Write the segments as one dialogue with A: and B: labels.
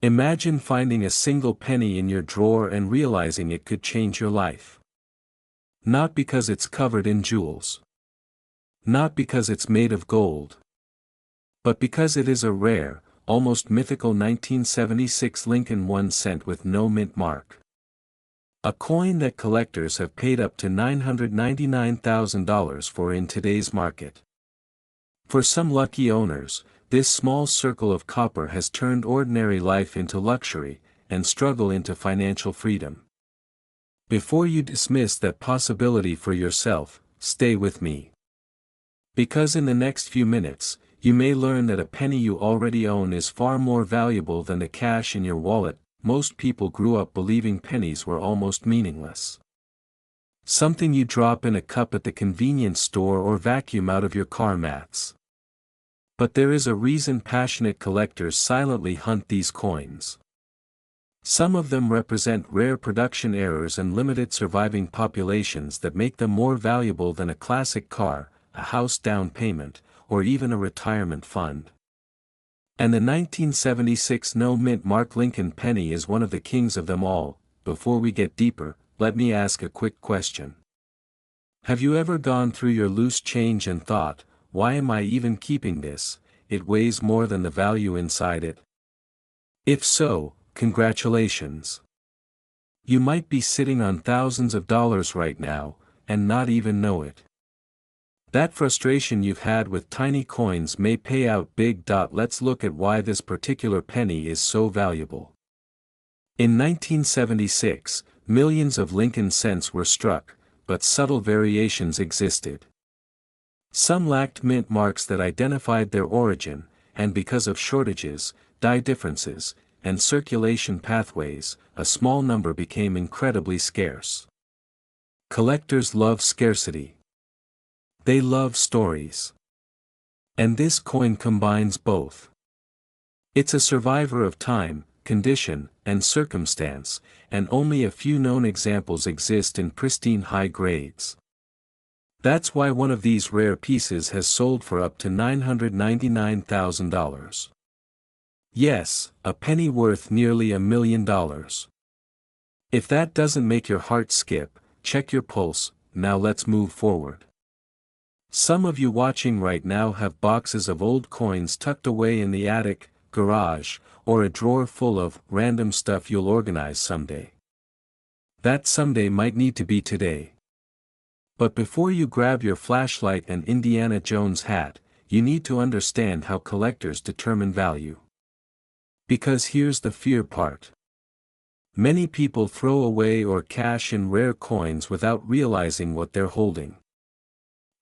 A: Imagine finding a single penny in your drawer and realizing it could change your life. Not because it's covered in jewels. Not because it's made of gold. But because it is a rare, almost mythical 1976 Lincoln 1 cent with no mint mark. A coin that collectors have paid up to $999,000 for in today's market. For some lucky owners, this small circle of copper has turned ordinary life into luxury, and struggle into financial freedom. Before you dismiss that possibility for yourself, stay with me. Because in the next few minutes, you may learn that a penny you already own is far more valuable than the cash in your wallet. Most people grew up believing pennies were almost meaningless. Something you drop in a cup at the convenience store or vacuum out of your car mats. But there is a reason passionate collectors silently hunt these coins. Some of them represent rare production errors and limited surviving populations that make them more valuable than a classic car, a house down payment, or even a retirement fund. And the 1976 no-mint mark Lincoln penny is one of the kings of them all. Before we get deeper, let me ask a quick question. Have you ever gone through your loose change and thought, why am I even keeping this? It weighs more than the value inside it. If so, congratulations. You might be sitting on thousands of dollars right now, and not even know it. That frustration you've had with tiny coins may pay out big. Let's look at why this particular penny is so valuable. In 1976, millions of Lincoln cents were struck, but subtle variations existed. Some lacked mint marks that identified their origin, and because of shortages, die differences, and circulation pathways, a small number became incredibly scarce. Collectors love scarcity. They love stories. And this coin combines both. It's a survivor of time, condition, and circumstance, and only a few known examples exist in pristine high grades. That's why one of these rare pieces has sold for up to $999,000. Yes, a penny worth nearly $1 million. If that doesn't make your heart skip, check your pulse. Now let's move forward. Some of you watching right now have boxes of old coins tucked away in the attic, garage, or a drawer full of random stuff you'll organize someday. That someday might need to be today. But before you grab your flashlight and Indiana Jones hat, you need to understand how collectors determine value. Because here's the fear part. Many people throw away or cash in rare coins without realizing what they're holding.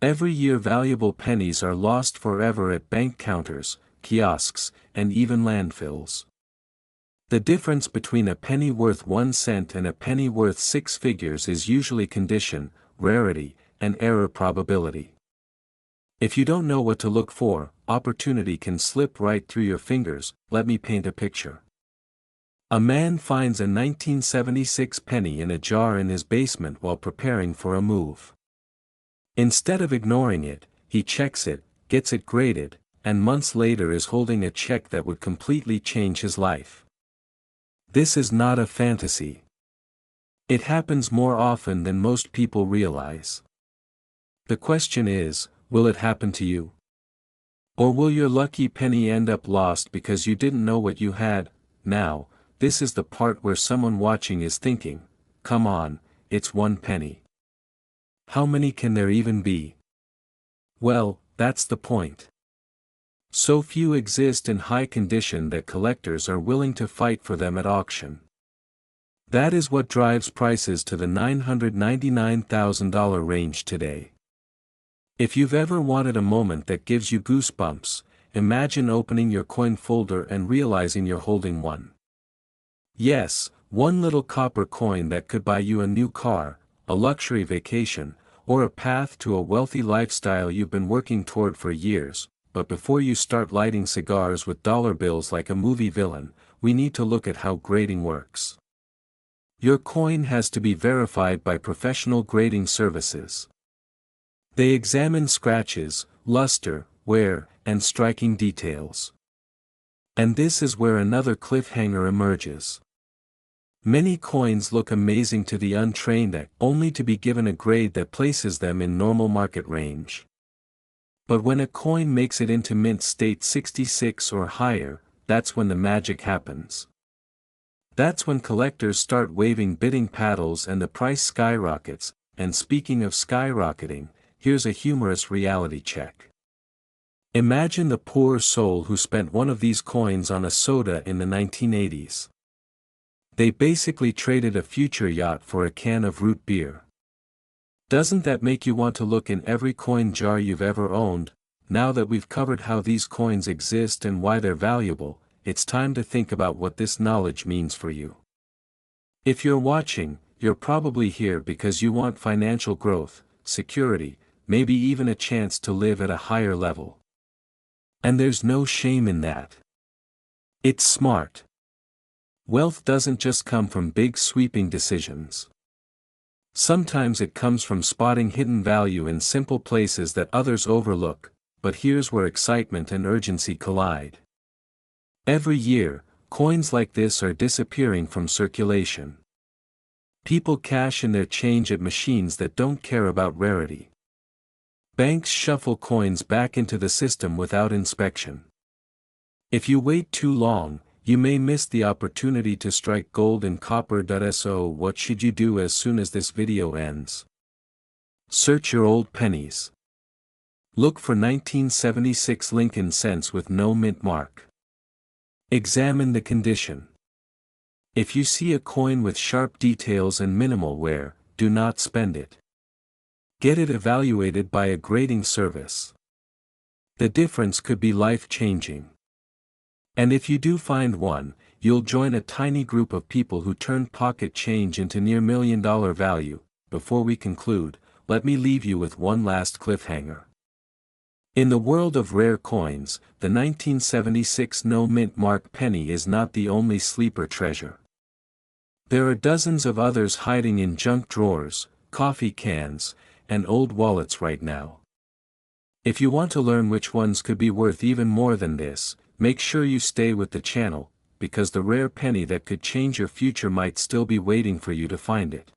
A: Every year valuable pennies are lost forever at bank counters, kiosks, and even landfills. The difference between a penny worth 1 cent and a penny worth 6 figures is usually condition, rarity, and error probability. If you don't know what to look for, opportunity can slip right through your fingers. Let me paint a picture. A man finds a 1976 penny in a jar in his basement while preparing for a move. Instead of ignoring it, he checks it, gets it graded, and months later is holding a check that would completely change his life. This is not a fantasy. It happens more often than most people realize. The question is, will it happen to you? Or will your lucky penny end up lost because you didn't know what you had? Now, this is the part where someone watching is thinking, come on, it's 1 penny. How many can there even be? Well, that's the point. So few exist in high condition that collectors are willing to fight for them at auction. That is what drives prices to the $999,000 range today. If you've ever wanted a moment that gives you goosebumps, imagine opening your coin folder and realizing you're holding one. Yes, one little copper coin that could buy you a new car, a luxury vacation, or a path to a wealthy lifestyle you've been working toward for years. But before you start lighting cigars with dollar bills like a movie villain, we need to look at how grading works. Your coin has to be verified by professional grading services. They examine scratches, luster, wear, and striking details. And this is where another cliffhanger emerges. Many coins look amazing to the untrained eye, only to be given a grade that places them in normal market range. But when a coin makes it into mint state 66 or higher, that's when the magic happens. That's when collectors start waving bidding paddles and the price skyrockets. And speaking of skyrocketing, here's a humorous reality check. Imagine the poor soul who spent one of these coins on a soda in the 1980s. They basically traded a future yacht for a can of root beer. Doesn't that make you want to look in every coin jar you've ever owned? Now that we've covered how these coins exist and why they're valuable, it's time to think about what this knowledge means for you. If you're watching, you're probably here because you want financial growth, security, maybe even a chance to live at a higher level. And there's no shame in that. It's smart. Wealth doesn't just come from big sweeping decisions. Sometimes it comes from spotting hidden value in simple places that others overlook, but here's where excitement and urgency collide. Every year, coins like this are disappearing from circulation. People cash in their change at machines that don't care about rarity. Banks shuffle coins back into the system without inspection. If you wait too long, you may miss the opportunity to strike gold in copper. So what should you do as soon as this video ends? Search your old pennies. Look for 1976 Lincoln cents with no mint mark. Examine the condition. If you see a coin with sharp details and minimal wear, do not spend it. Get it evaluated by a grading service. The difference could be life-changing. And if you do find one, you'll join a tiny group of people who turn pocket change into near million-dollar value. Before we conclude, let me leave you with one last cliffhanger. In the world of rare coins, the 1976 no mint mark penny is not the only sleeper treasure. There are dozens of others hiding in junk drawers, coffee cans, and old wallets right now. If you want to learn which ones could be worth even more than this, make sure you stay with the channel, because the rare penny that could change your future might still be waiting for you to find it.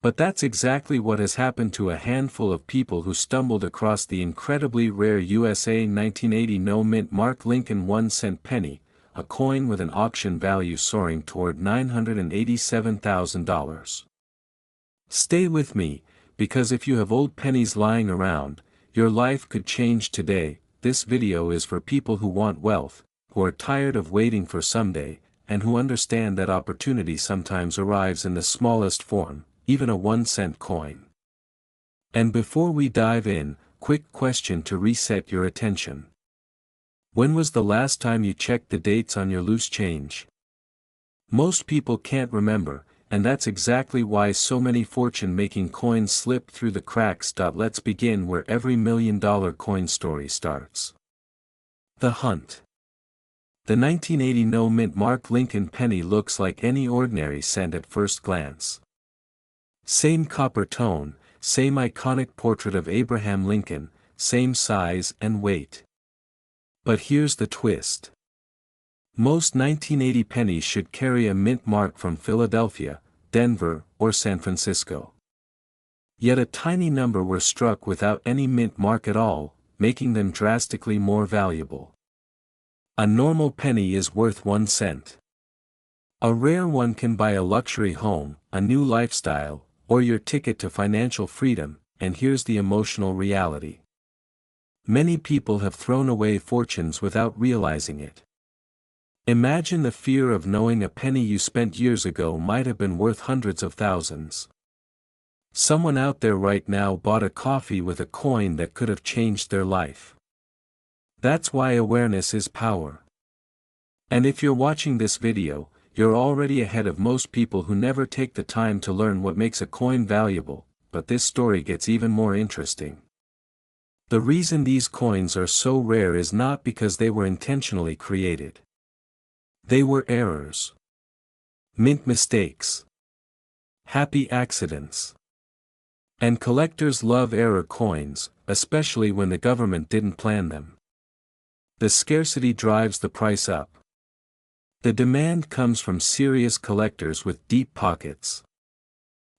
A: But that's exactly what has happened to a handful of people who stumbled across the incredibly rare USA 1980 no mint mark Lincoln 1-cent penny, a coin with an auction value soaring toward $987,000. Stay with me, because if you have old pennies lying around, your life could change today. This video is for people who want wealth, who are tired of waiting for someday, and who understand that opportunity sometimes arrives in the smallest form, even a 1-cent coin. And before we dive in, quick question to reset your attention. When was the last time you checked the dates on your loose change? Most people can't remember, and that's exactly why so many fortune-making coins slip through the cracks. Let's begin where every million-dollar coin story starts. The hunt. The 1980 no mint mark Lincoln penny looks like any ordinary cent at first glance. Same copper tone, same iconic portrait of Abraham Lincoln, same size and weight. But here's the twist. Most 1980 pennies should carry a mint mark from Philadelphia, Denver, or San Francisco. Yet a tiny number were struck without any mint mark at all, making them drastically more valuable. A normal penny is worth 1 cent. A rare one can buy a luxury home, a new lifestyle, or your ticket to financial freedom. And here's the emotional reality. Many people have thrown away fortunes without realizing it. Imagine the fear of knowing a penny you spent years ago might have been worth hundreds of thousands. Someone out there right now bought a coffee with a coin that could have changed their life. That's why awareness is power. And if you're watching this video, you're already ahead of most people who never take the time to learn what makes a coin valuable. But this story gets even more interesting. The reason these coins are so rare is not because they were intentionally created. They were errors. Mint mistakes. Happy accidents. And collectors love error coins, especially when the government didn't plan them. The scarcity drives the price up. The demand comes from serious collectors with deep pockets.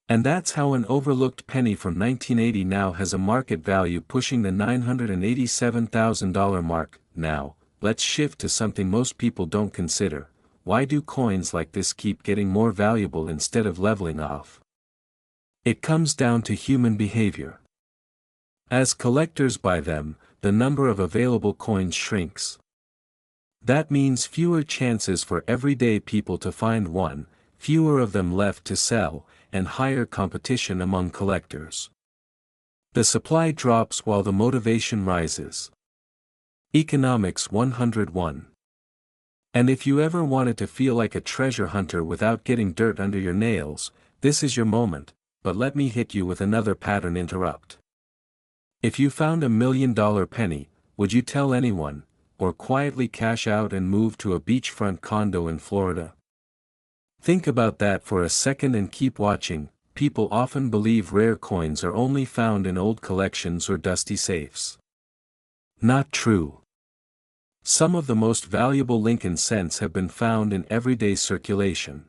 A: And that's how an overlooked penny from 1980 now has a market value pushing the $987,000 mark. Now, let's shift to something most people don't consider. Why do coins like this keep getting more valuable instead of leveling off? It comes down to human behavior. As collectors buy them, the number of available coins shrinks. That means fewer chances for everyday people to find one, fewer of them left to sell, and higher competition among collectors. The supply drops while the motivation rises. Economics 101. And if you ever wanted to feel like a treasure hunter without getting dirt under your nails, this is your moment, but let me hit you with another pattern interrupt. If you found $1 million penny, would you tell anyone, or quietly cash out and move to a beachfront condo in Florida? Think about that for a second and keep watching. People often believe rare coins are only found in old collections or dusty safes. Not true. Some of the most valuable Lincoln cents have been found in everyday circulation.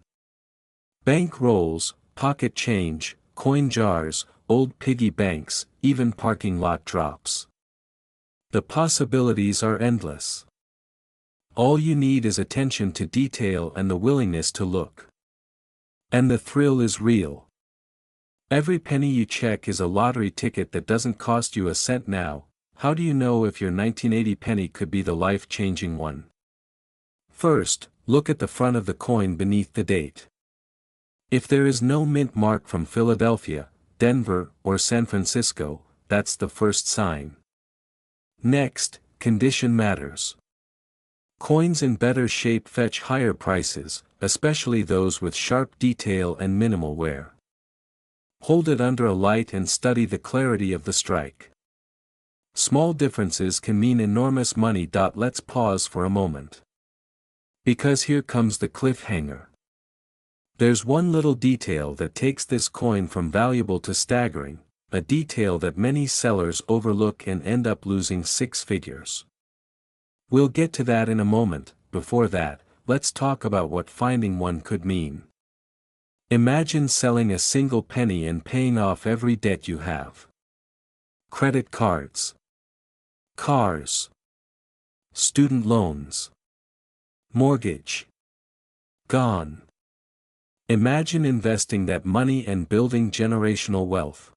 A: Bank rolls, pocket change, coin jars, old piggy banks, even parking lot drops. The possibilities are endless. All you need is attention to detail and the willingness to look. And the thrill is real. Every penny you check is a lottery ticket that doesn't cost you a cent now. How do you know if your 1980 penny could be the life-changing one? First, look at the front of the coin beneath the date. If there is no mint mark from Philadelphia, Denver, or San Francisco, that's the first sign. Next, condition matters. Coins in better shape fetch higher prices, especially those with sharp detail and minimal wear. Hold it under a light and study the clarity of the strike. Small differences can mean enormous money. Let's pause for a moment. Because here comes the cliffhanger. There's one little detail that takes this coin from valuable to staggering, a detail that many sellers overlook and end up losing six figures. We'll get to that in a moment. Before that, let's talk about what finding one could mean. Imagine selling a single penny and paying off every debt you have. Credit cards, cars, student loans, mortgage. Gone. Imagine investing that money and building generational wealth.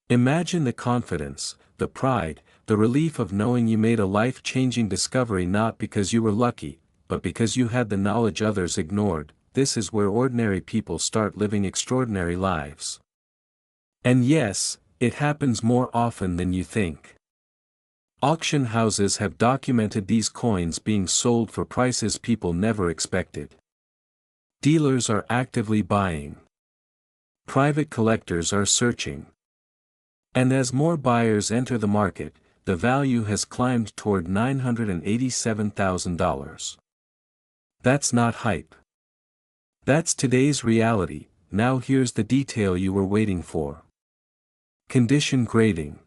A: Imagine the confidence, the pride, the relief of knowing you made a life-changing discovery not because you were lucky, but because you had the knowledge others ignored. This is where ordinary people start living extraordinary lives. And yes, it happens more often than you think. Auction houses have documented these coins being sold for prices people never expected. Dealers are actively buying. Private collectors are searching. And as more buyers enter the market, the value has climbed toward $987,000. That's not hype. That's today's reality. Now here's the detail you were waiting for. Condition grading.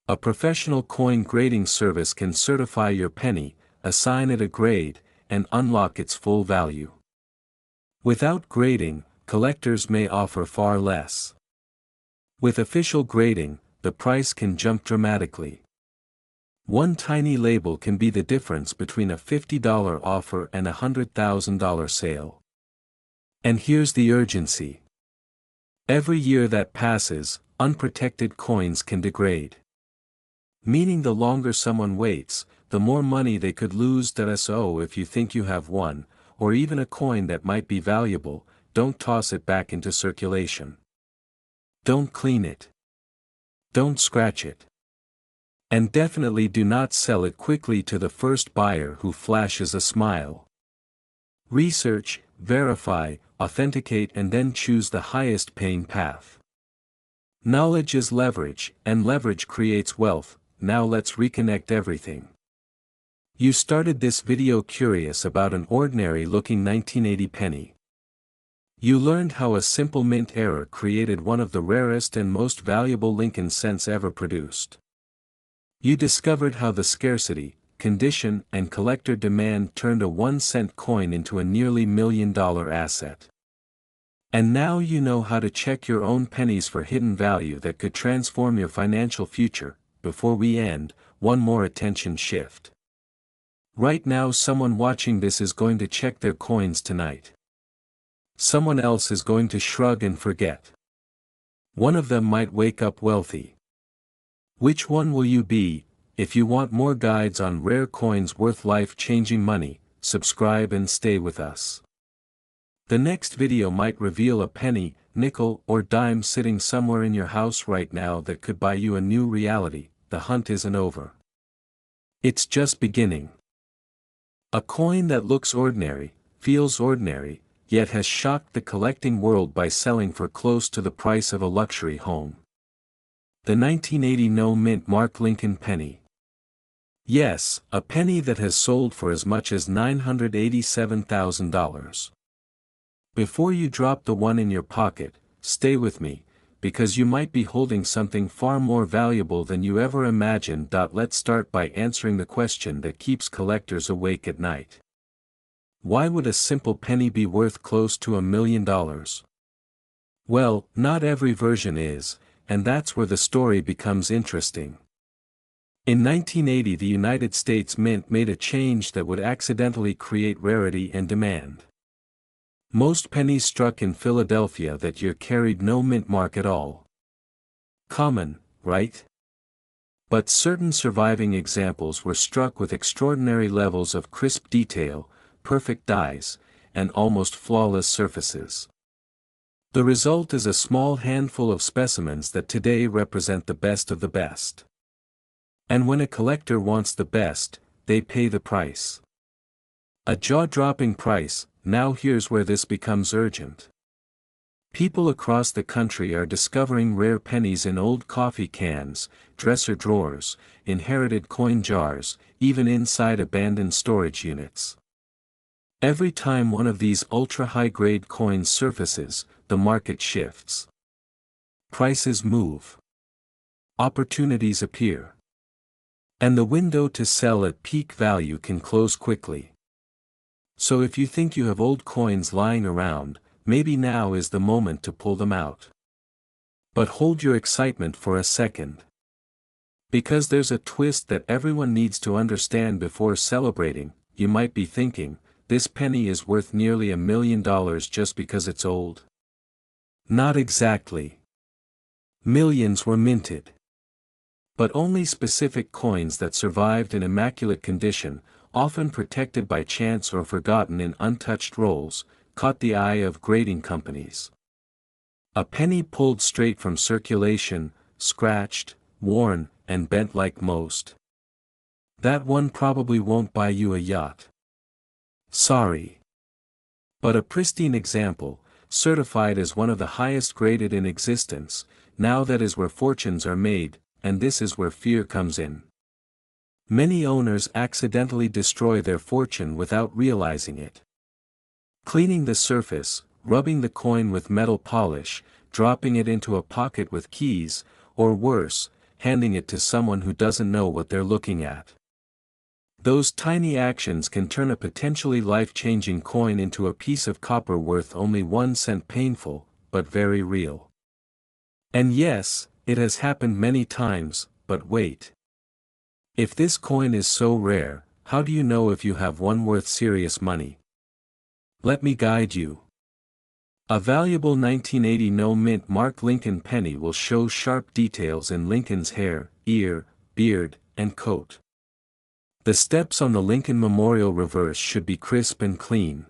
A: A professional coin grading service can certify your penny, assign it a grade, and unlock its full value. Without grading, collectors may offer far less. With official grading, the price can jump dramatically. One tiny label can be the difference between a $50 offer and a $100,000 sale. And here's the urgency. Every year that passes, unprotected coins can degrade. Meaning the longer someone waits, the more money they could lose. So if you think you have one, or even a coin that might be valuable, don't toss it back into circulation. Don't clean it. Don't scratch it. And definitely do not sell it quickly to the first buyer who flashes a smile. Research, verify, authenticate, and then choose the highest paying path. Knowledge is leverage, and leverage creates wealth. Now let's reconnect everything. You started this video curious about an ordinary looking 1980 penny. You learned how a simple mint error created one of the rarest and most valuable Lincoln cents ever produced. You discovered how the scarcity, condition and collector demand turned a 1-cent coin into a nearly $1 million asset. And now you know how to check your own pennies for hidden value that could transform your financial future. Before we end, one more attention shift. Right now someone watching this is going to check their coins tonight. Someone else is going to shrug and forget. One of them might wake up wealthy. Which one will you be? If you want more guides on rare coins worth life-changing money, subscribe and stay with us. The next video might reveal a penny, nickel, or dime sitting somewhere in your house right now that could buy you a new reality. The hunt isn't over. It's just beginning. A coin that looks ordinary, feels ordinary, yet has shocked the collecting world by selling for close to the price of a luxury home. The 1980 no-mint Mark Lincoln penny. Yes, a penny that has sold for as much as $987,000. Before you drop the one in your pocket, stay with me, because you might be holding something far more valuable than you ever imagined. Let's start by answering the question that keeps collectors awake at night. Why would a simple penny be worth close to $1 million? Well, not every version is, and that's where the story becomes interesting. In 1980, the United States Mint made a change that would accidentally create rarity and demand. Most pennies struck in Philadelphia that year carried no mint mark at all. Common, right? But certain surviving examples were struck with extraordinary levels of crisp detail, perfect dies, and almost flawless surfaces. The result is a small handful of specimens that today represent the best of the best. And when a collector wants the best, they pay the price. A jaw-dropping price. Now here's where this becomes urgent. People across the country are discovering rare pennies in old coffee cans, dresser drawers, inherited coin jars, even inside abandoned storage units. Every time one of these ultra-high-grade coins surfaces, the market shifts. Prices move. Opportunities appear. And the window to sell at peak value can close quickly. So if you think you have old coins lying around, maybe now is the moment to pull them out. But hold your excitement for a second. Because there's a twist that everyone needs to understand before celebrating. You might be thinking, this penny is worth nearly $1 million just because it's old. Not exactly. Millions were minted. But only specific coins that survived in immaculate condition, often protected by chance or forgotten in untouched rolls, caught the eye of grading companies. A penny pulled straight from circulation, scratched, worn, and bent like most. That one probably won't buy you a yacht. Sorry. But a pristine example, certified as one of the highest graded in existence, now that is where fortunes are made, and this is where fear comes in. Many owners accidentally destroy their fortune without realizing it. Cleaning the surface, rubbing the coin with metal polish, dropping it into a pocket with keys, or worse, handing it to someone who doesn't know what they're looking at. Those tiny actions can turn a potentially life-changing coin into a piece of copper worth only 1 cent. Painful, but very real. And yes, it has happened many times, but wait. If this coin is so rare, how do you know if you have one worth serious money? Let me guide you. A valuable 1980 no-mint Mark Lincoln penny will show sharp details in Lincoln's hair, ear, beard, and coat. The steps on the Lincoln Memorial reverse should be crisp and clean.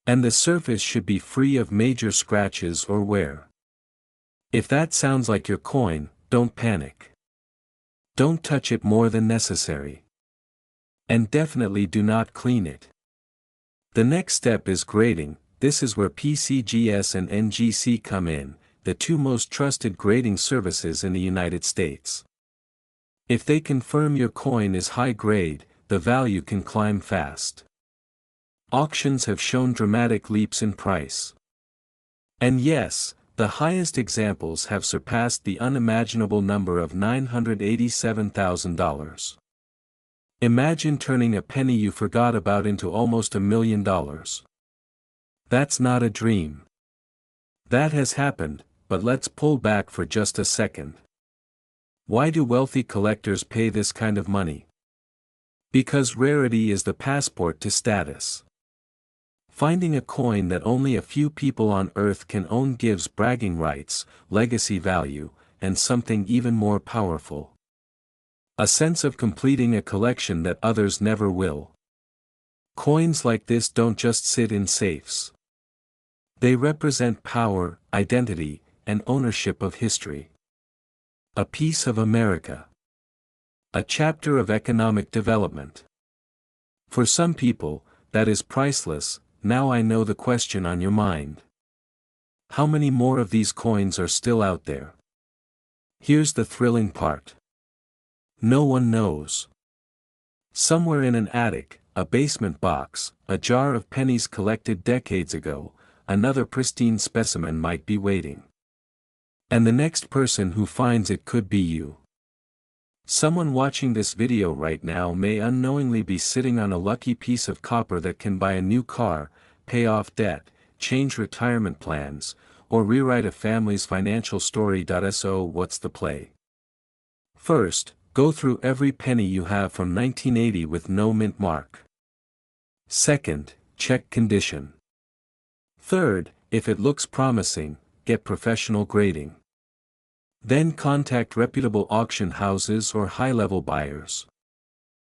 A: And the surface should be free of major scratches or wear. If that sounds like your coin, don't panic. Don't touch it more than necessary. And definitely do not clean it. The next step is grading. This is where PCGS and NGC come in, the two most trusted grading services in the United States. If they confirm your coin is high grade, the value can climb fast. Auctions have shown dramatic leaps in price. And yes, the highest examples have surpassed the unimaginable number of $987,000. Imagine turning a penny you forgot about into almost $1 million. That's not a dream. That has happened, but let's pull back for just a second. Why do wealthy collectors pay this kind of money? Because rarity is the passport to status. Finding a coin that only a few people on Earth can own gives bragging rights, legacy value, and something even more powerful. A sense of completing a collection that others never will. Coins like this don't just sit in safes. They represent power, identity, and ownership of history. A piece of America. A chapter of economic development. For some people, that is priceless. Now I know the question on your mind. How many more of these coins are still out there? Here's the thrilling part. No one knows. Somewhere in an attic, a basement box, a jar of pennies collected decades ago, another pristine specimen might be waiting. And the next person who finds it could be you. Someone watching this video right now may unknowingly be sitting on a lucky piece of copper that can buy a new car, pay off debt, change retirement plans, or rewrite a family's financial story. So what's the play? First, go through every penny you have from 1980 with no mint mark. Second, check condition. Third, if it looks promising, get professional grading. Then contact reputable auction houses or high-level buyers.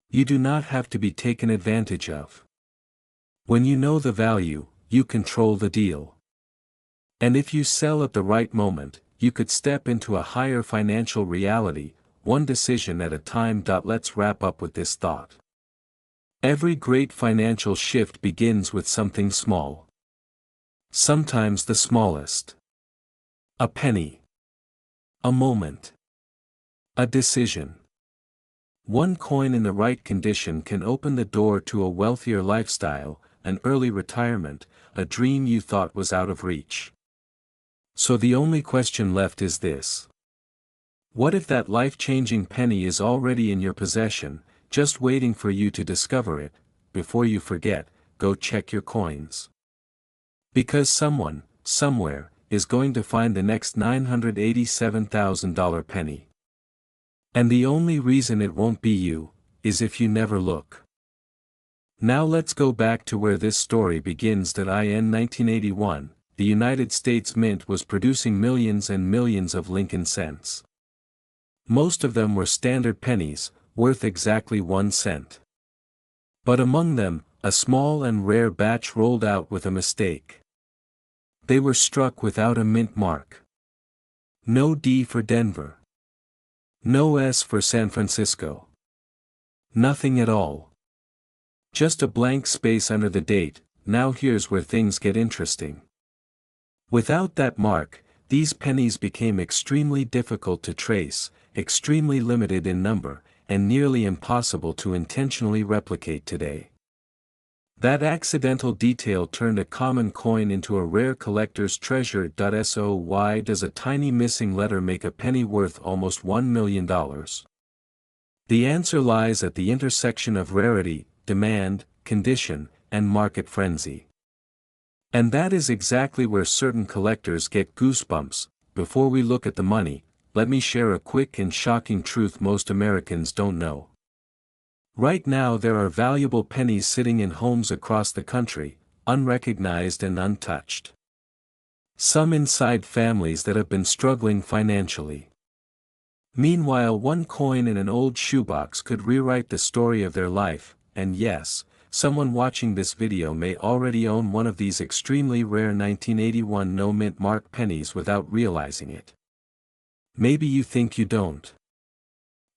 A: You do not have to be taken advantage of. When you know the value, you control the deal. And if you sell at the right moment, you could step into a higher financial reality, one decision at a time. Let's wrap up with this thought. Every great financial shift begins with something small. Sometimes the smallest. A penny. A moment. A decision. One coin in the right condition can open the door to a wealthier lifestyle, an early retirement, a dream you thought was out of reach. So the only question left is this. What if that life-changing penny is already in your possession, just waiting for you to discover it? Before you forget, go check your coins. Because someone, somewhere, is going to find the next $987,000 penny. And the only reason it won't be you, is if you never look. Now let's go back to where this story begins. In 1981, the United States Mint was producing millions and millions of Lincoln cents. Most of them were standard pennies, worth exactly 1 cent. But among them, a small and rare batch rolled out with a mistake. They were struck without a mint mark. No D for Denver. No S for San Francisco. Nothing at all. Just a blank space under the date. Now here's where things get interesting. Without that mark, these pennies became extremely difficult to trace, extremely limited in number, and nearly impossible to intentionally replicate today. That accidental detail turned a common coin into a rare collector's treasure. So why does a tiny missing letter make a penny worth almost $1 million? The answer lies at the intersection of rarity, demand, condition, and market frenzy. And that is exactly where certain collectors get goosebumps. Before we look at the money, let me share a quick and shocking truth most Americans don't know. Right now there are valuable pennies sitting in homes across the country, unrecognized and untouched. Some inside families that have been struggling financially. Meanwhile, one coin in an old shoebox could rewrite the story of their life, and yes, someone watching this video may already own one of these extremely rare 1981 no-mint mark pennies without realizing it. Maybe you think you don't.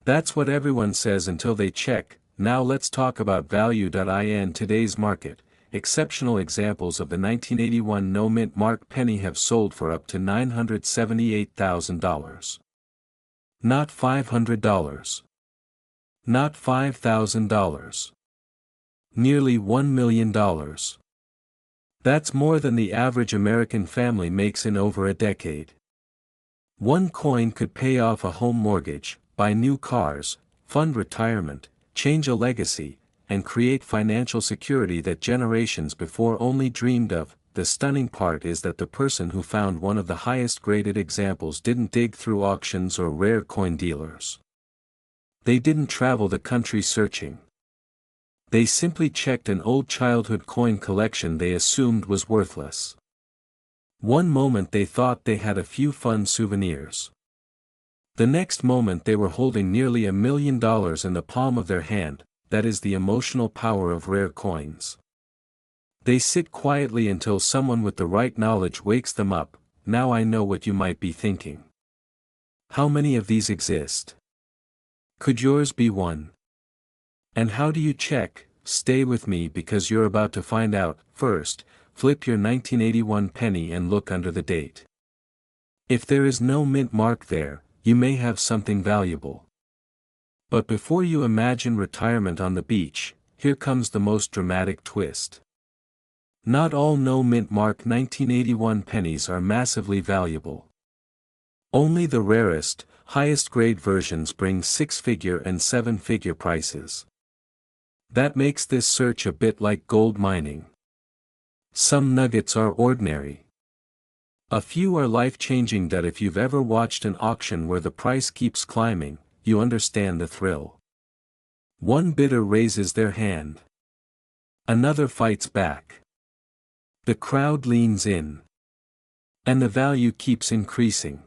A: That's what everyone says until they check. Now let's talk about value. In today's market, exceptional examples of the 1981 no-mint mark penny have sold for up to $978,000. Not $500. Not $5,000. Nearly $1 million. That's more than the average American family makes in over a decade. One coin could pay off a home mortgage, buy new cars, fund retirement, change a legacy, and create financial security that generations before only dreamed of. The stunning part is that the person who found one of the highest graded examples didn't dig through auctions or rare coin dealers. They didn't travel the country searching. They simply checked an old childhood coin collection they assumed was worthless. One moment they thought they had a few fun souvenirs. The next moment they were holding nearly $1 million in the palm of their hand. That is the emotional power of rare coins. They sit quietly until someone with the right knowledge wakes them up. Now I know what you might be thinking. How many of these exist? Could yours be one? And how do you check? Stay with me because you're about to find out. First, flip your 1981 penny and look under the date. If there is no mint mark there, you may have something valuable. But before you imagine retirement on the beach, here comes the most dramatic twist. Not all no mint mark 1981 pennies are massively valuable. Only the rarest, highest grade versions bring 6-figure and 7-figure prices. That makes this search a bit like gold mining. Some nuggets are ordinary. A few are life-changing. That if you've ever watched an auction where the price keeps climbing, you understand the thrill. One bidder raises their hand. Another fights back. The crowd leans in. And the value keeps increasing.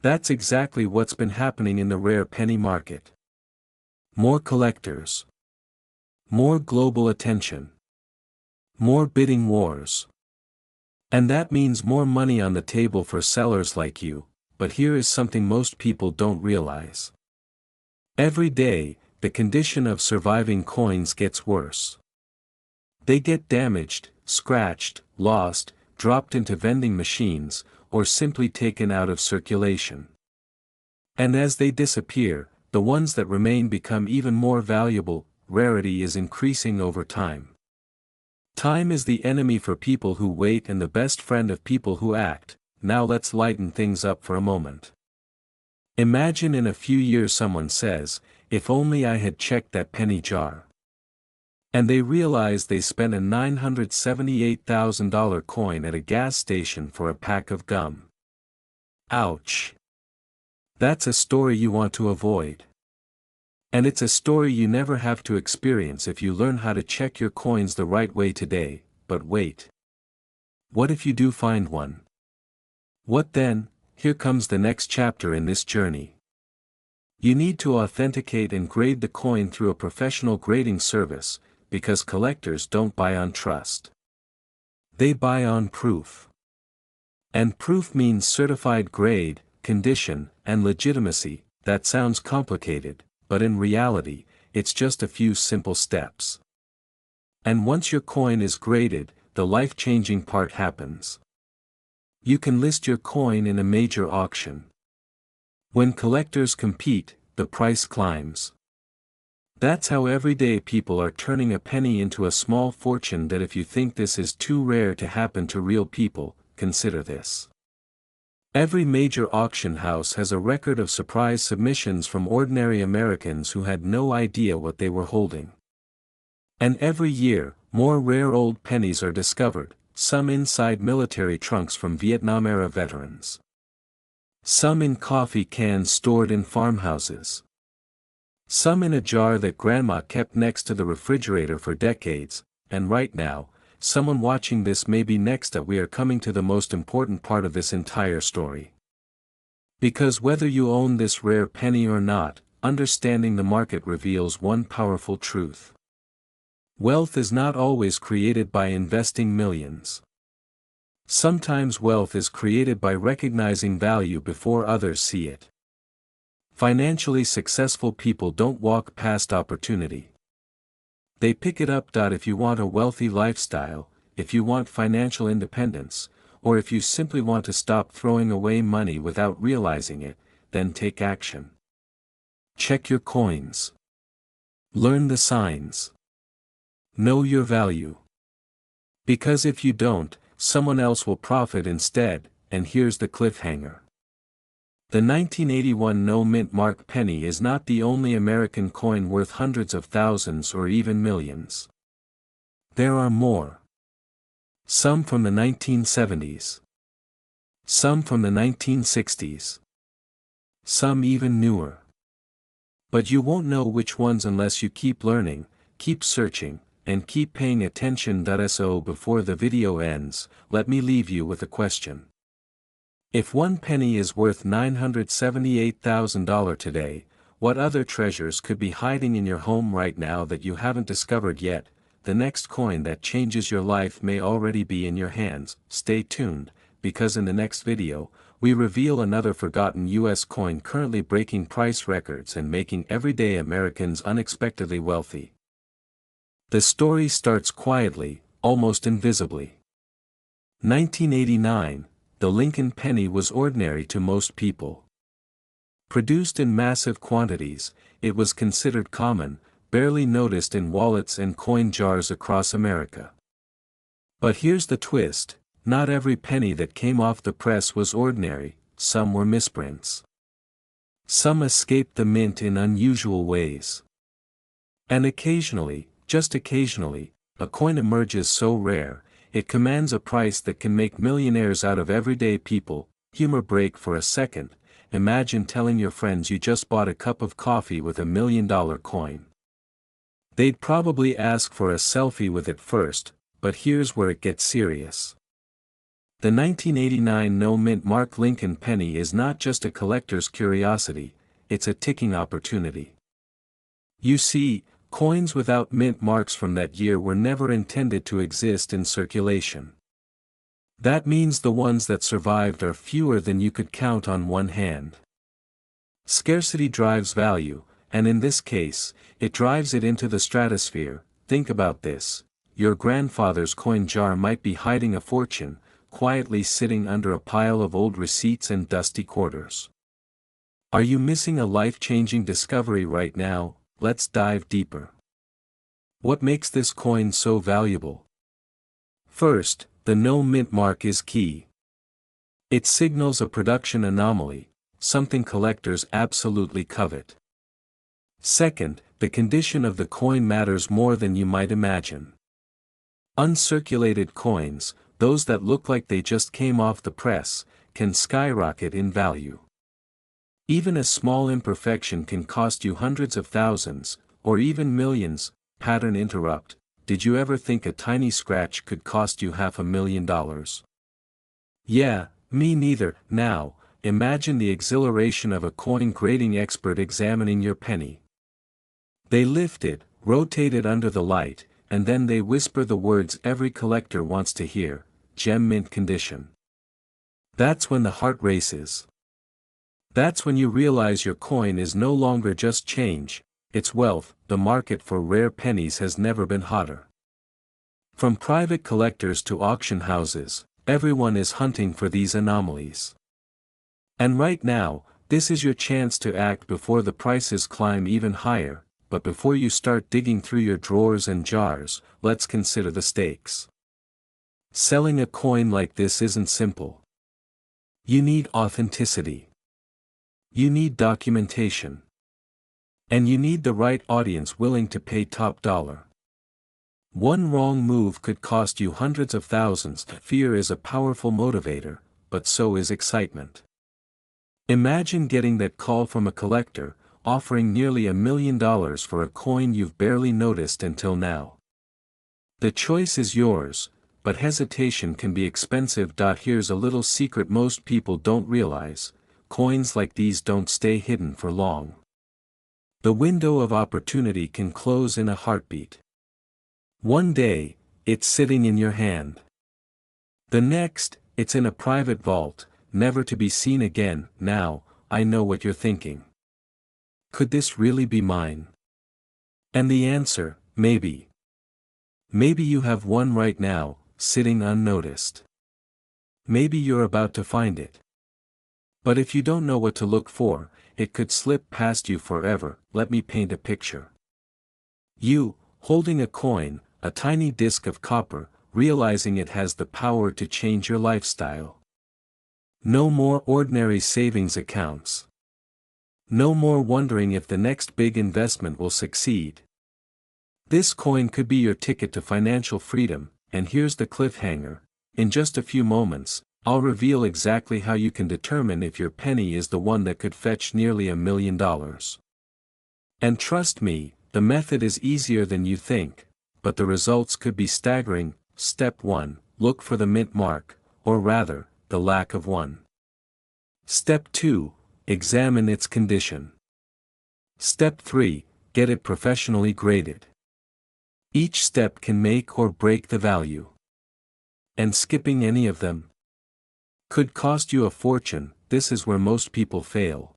A: That's exactly what's been happening in the rare penny market. More collectors. More global attention. More bidding wars. And that means more money on the table for sellers like you. But here is something most people don't realize. Every day, the condition of surviving coins gets worse. They get damaged, scratched, lost, dropped into vending machines, or simply taken out of circulation. And as they disappear, the ones that remain become even more valuable. Rarity is increasing over time. Time is the enemy for people who wait and the best friend of people who act. Now let's lighten things up for a moment. Imagine in a few years someone says, "If only I had checked that penny jar." And they realize they spent a $978,000 coin at a gas station for a pack of gum. Ouch. That's a story you want to avoid. And it's a story you never have to experience if you learn how to check your coins the right way today. But wait. What if you do find one? What then? Here comes the next chapter in this journey. You need to authenticate and grade the coin through a professional grading service, because collectors don't buy on trust. They buy on proof. And proof means certified grade, condition, and legitimacy. That sounds complicated, but in reality, it's just a few simple steps. And once your coin is graded, the life-changing part happens. You can list your coin in a major auction. When collectors compete, the price climbs. That's how everyday people are turning a penny into a small fortune. That if you think this is too rare to happen to real people, consider this. Every major auction house has a record of surprise submissions from ordinary Americans who had no idea what they were holding. And every year, more rare old pennies are discovered, some inside military trunks from Vietnam-era veterans. Some in coffee cans stored in farmhouses. Some in a jar that grandma kept next to the refrigerator for decades, and right now, someone watching this may be next up. We are coming to the most important part of this entire story. Because whether you own this rare penny or not, understanding the market reveals one powerful truth. Wealth is not always created by investing millions. Sometimes wealth is created by recognizing value before others see it. Financially successful people don't walk past opportunity. They pick it up. If you want a wealthy lifestyle, if you want financial independence, or if you simply want to stop throwing away money without realizing it, then take action. Check your coins. Learn the signs. Know your value. Because if you don't, someone else will profit instead. And here's the cliffhanger. The 1981 no-mint mark penny is not the only American coin worth hundreds of thousands or even millions. There are more. Some from the 1970s. Some from the 1960s. Some even newer. But you won't know which ones unless you keep learning, keep searching, and keep paying attention. So before the video ends, let me leave you with a question. If one penny is worth $978,000 today, what other treasures could be hiding in your home right now that you haven't discovered yet? The next coin that changes your life may already be in your hands. Stay tuned, because in the next video, we reveal another forgotten US coin currently breaking price records and making everyday Americans unexpectedly wealthy. The story starts quietly, almost invisibly. 1989. The Lincoln penny was ordinary to most people. Produced in massive quantities, it was considered common, barely noticed in wallets and coin jars across America. But here's the twist, not every penny that came off the press was ordinary, some were misprints. Some escaped the mint in unusual ways. And occasionally, just occasionally, a coin emerges so rare, it commands a price that can make millionaires out of everyday people. Humor break for a second. Imagine telling your friends you just bought a cup of coffee with $1 million coin. They'd probably ask for a selfie with it first, but here's where it gets serious. The 1989 no-mint mark Lincoln penny is not just a collector's curiosity, it's a ticking opportunity. You see, coins without mint marks from that year were never intended to exist in circulation. That means the ones that survived are fewer than you could count on one hand. Scarcity drives value, and in this case, it drives it into the stratosphere. Think about this. Your grandfather's coin jar might be hiding a fortune, quietly sitting under a pile of old receipts and dusty quarters. Are you missing a life-changing discovery right now? Let's dive deeper. What makes this coin so valuable? First, the no-mint mark is key. It signals a production anomaly, something collectors absolutely covet. Second, the condition of the coin matters more than you might imagine. Uncirculated coins, those that look like they just came off the press, can skyrocket in value. Even a small imperfection can cost you hundreds of thousands, or even millions. Pattern interrupt. Did you ever think a tiny scratch could cost you $500,000? Yeah, me neither. Now, imagine the exhilaration of a coin grading expert examining your penny. They lift it, rotate it under the light, and then they whisper the words every collector wants to hear: gem mint condition. That's when the heart races. That's when you realize your coin is no longer just change, it's wealth. The market for rare pennies has never been hotter. From private collectors to auction houses, everyone is hunting for these anomalies. And right now, this is your chance to act before the prices climb even higher. But before you start digging through your drawers and jars, let's consider the stakes. Selling a coin like this isn't simple. You need authenticity. You need documentation. And you need the right audience willing to pay top dollar. One wrong move could cost you hundreds of thousands. Fear is a powerful motivator, but so is excitement. Imagine getting that call from a collector, offering nearly $1 million for a coin you've barely noticed until now. The choice is yours, but hesitation can be expensive. Here's a little secret most people don't realize: coins like these don't stay hidden for long. The window of opportunity can close in a heartbeat. One day, it's sitting in your hand. The next, it's in a private vault, never to be seen again. Now, I know what you're thinking. Could this really be mine? And the answer, maybe. Maybe you have one right now, sitting unnoticed. Maybe you're about to find it. But if you don't know what to look for, it could slip past you forever. Let me paint a picture. You, holding a coin, a tiny disc of copper, realizing it has the power to change your lifestyle. No more ordinary savings accounts. No more wondering if the next big investment will succeed. This coin could be your ticket to financial freedom, and here's the cliffhanger. In just a few moments, I'll reveal exactly how you can determine if your penny is the one that could fetch nearly $1 million. And trust me, the method is easier than you think, but the results could be staggering. Step 1, look for the mint mark, or rather, the lack of one. Step 2, examine its condition. Step 3, get it professionally graded. Each step can make or break the value. And skipping any of them could cost you a fortune. This is where most people fail.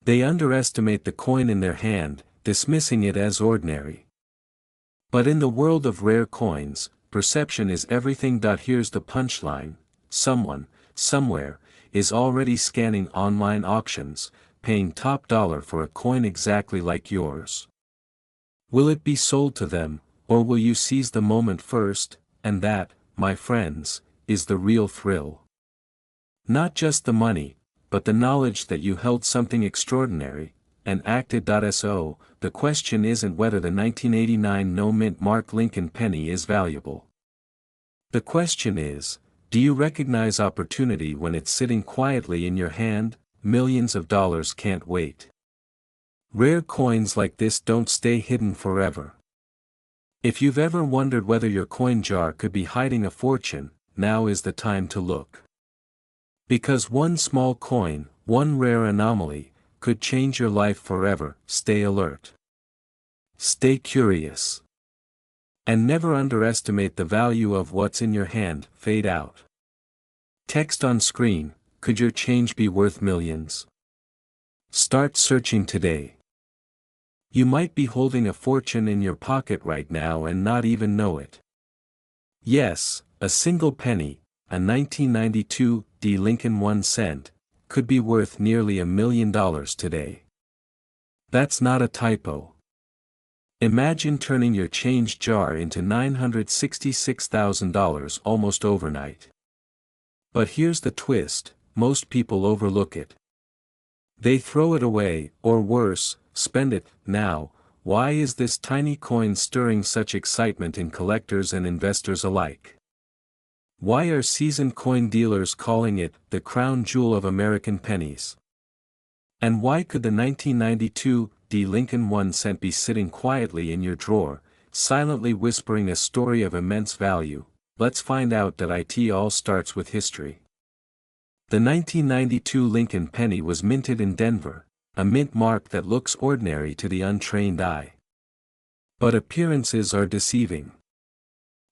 A: They underestimate the coin in their hand, dismissing it as ordinary. But in the world of rare coins, perception is everything. Here's the punchline: someone, somewhere, is already scanning online auctions, paying top dollar for a coin exactly like yours. Will it be sold to them, or will you seize the moment first? And that, my friends, is the real thrill. Not just the money, but the knowledge that you held something extraordinary, and acted. So, the question isn't whether the 1989 no mint mark Lincoln penny is valuable. The question is, do you recognize opportunity when it's sitting quietly in your hand? Millions of dollars can't wait. Rare coins like this don't stay hidden forever. If you've ever wondered whether your coin jar could be hiding a fortune, now is the time to look. Because one small coin, one rare anomaly, could change your life forever. Stay alert. Stay curious. And never underestimate the value of what's in your hand. Fade out. Text on screen: could your change be worth millions? Start searching today. You might be holding a fortune in your pocket right now and not even know it. Yes, a single penny, a 1992 Lincoln 1 cent, could be worth nearly $1 million today. That's not a typo. Imagine turning your change jar into $966,000 almost overnight. But here's the twist: most people overlook it. They throw it away, or worse, spend it. Now, why is this tiny coin stirring such excitement in collectors and investors alike? Why are seasoned coin dealers calling it the crown jewel of American pennies? And why could the 1992 Lincoln 1 cent be sitting quietly in your drawer, silently whispering a story of immense value? Let's find out. It all starts with history. The 1992 Lincoln penny was minted in Denver, a mint mark that looks ordinary to the untrained eye. But appearances are deceiving.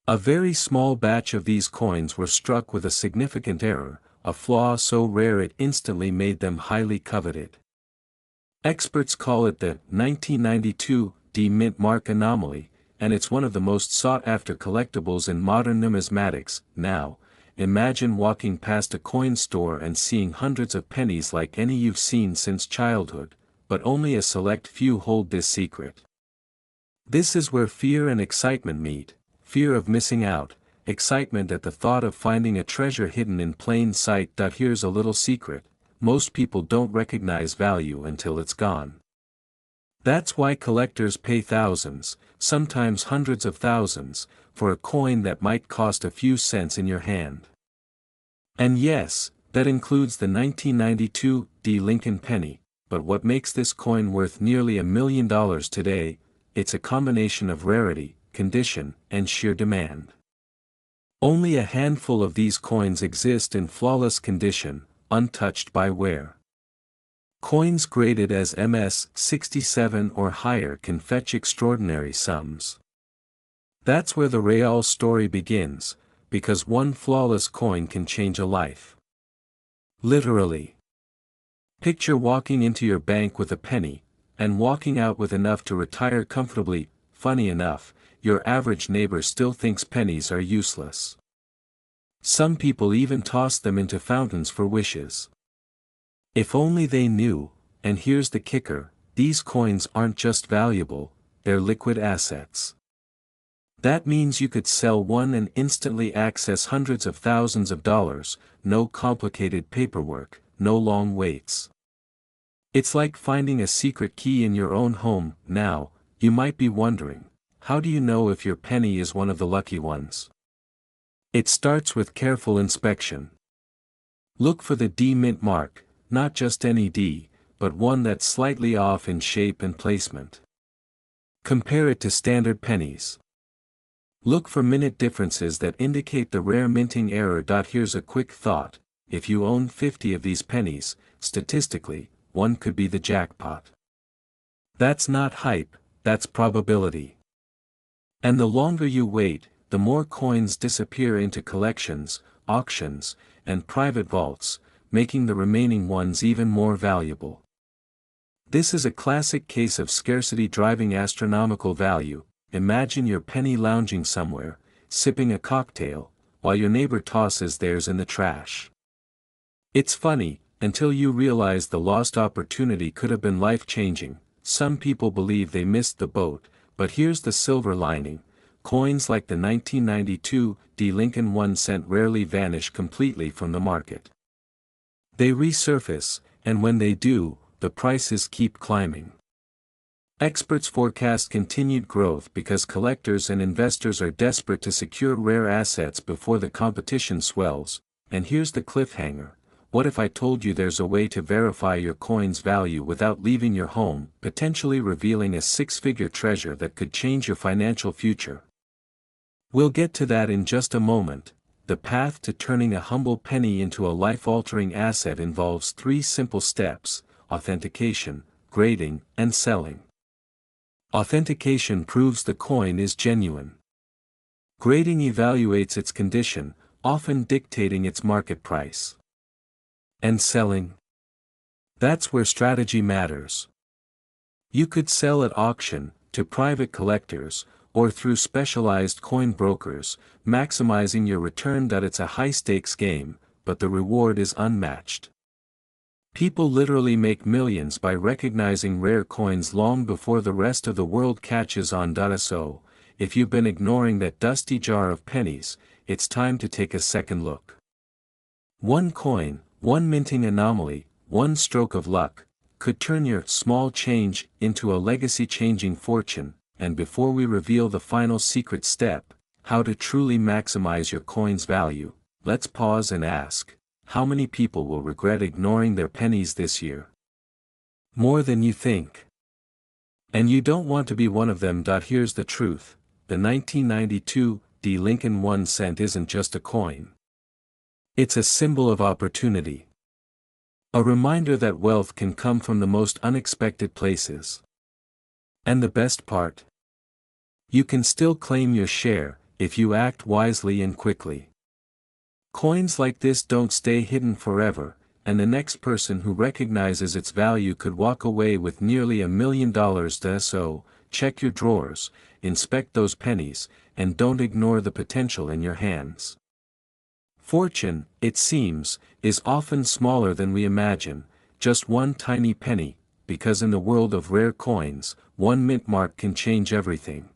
A: A very small batch of these coins were struck with a significant error, a flaw so rare it instantly made them highly coveted. Experts call it the 1992 mint mark anomaly, and it's one of the most sought-after collectibles in modern numismatics. Now, imagine walking past a coin store and seeing hundreds of pennies like any you've seen since childhood, but only a select few hold this secret. This is where fear and excitement meet: fear of missing out, excitement at the thought of finding a treasure hidden in plain sight. Here's a little secret: most people don't recognize value until it's gone. That's why collectors pay thousands, sometimes hundreds of thousands, for a coin that might cost a few cents in your hand. And yes, that includes the 1992 Lincoln penny, but what makes this coin worth nearly $1 million today? It's a combination of rarity, condition, and sheer demand. Only a handful of these coins exist in flawless condition, untouched by wear. Coins graded as MS 67 or higher can fetch extraordinary sums. That's where the real story begins, because one flawless coin can change a life. Literally. Picture walking into your bank with a penny, and walking out with enough to retire comfortably. Funny enough, your average neighbor still thinks pennies are useless. Some people even toss them into fountains for wishes. If only they knew. And here's the kicker: these coins aren't just valuable, they're liquid assets. That means you could sell one and instantly access hundreds of thousands of dollars, no complicated paperwork, no long waits. It's like finding a secret key in your own home. Now, you might be wondering, how do you know if your penny is one of the lucky ones? It starts with careful inspection. Look for the D mint mark, not just any D, but one that's slightly off in shape and placement. Compare it to standard pennies. Look for minute differences that indicate the rare minting error. Here's a quick thought: if you own 50 of these pennies, statistically, one could be the jackpot. That's not hype, that's probability. And the longer you wait, the more coins disappear into collections, auctions, and private vaults, making the remaining ones even more valuable. This is a classic case of scarcity driving astronomical value. Imagine your penny lounging somewhere, sipping a cocktail, while your neighbor tosses theirs in the trash. It's funny, until you realize the lost opportunity could have been life-changing. Some people believe they missed the boat, but here's the silver lining: coins like the 1992 D Lincoln 1 cent rarely vanish completely from the market. They resurface, and when they do, the prices keep climbing. Experts forecast continued growth because collectors and investors are desperate to secure rare assets before the competition swells. And here's the cliffhanger: what if I told you there's a way to verify your coin's value without leaving your home, potentially revealing a six-figure treasure that could change your financial future? We'll get to that in just a moment. The path to turning a humble penny into a life-altering asset involves 3 simple steps: authentication, grading, and selling. Authentication proves the coin is genuine. Grading evaluates its condition, often dictating its market price. And selling? That's where strategy matters. You could sell at auction, to private collectors, or through specialized coin brokers, maximizing your return. It's a high-stakes game, but the reward is unmatched. People literally make millions by recognizing rare coins long before the rest of the world catches on. So, if you've been ignoring that dusty jar of pennies, it's time to take a second look. One coin, one minting anomaly, one stroke of luck, could turn your small change into a legacy-changing fortune. And before we reveal the final secret step, how to truly maximize your coin's value, let's pause and ask: how many people will regret ignoring their pennies this year? More than you think. And you don't want to be one of them. Here's the truth: the 1992 D Lincoln 1 cent isn't just a coin. It's a symbol of opportunity. A reminder that wealth can come from the most unexpected places. And the best part? You can still claim your share, if you act wisely and quickly. Coins like this don't stay hidden forever, and the next person who recognizes its value could walk away with nearly $1 million. So, check your drawers, inspect those pennies, and don't ignore the potential in your hands. Fortune, it seems, is often smaller than we imagine, just one tiny penny, because in the world of rare coins, one mint mark can change everything.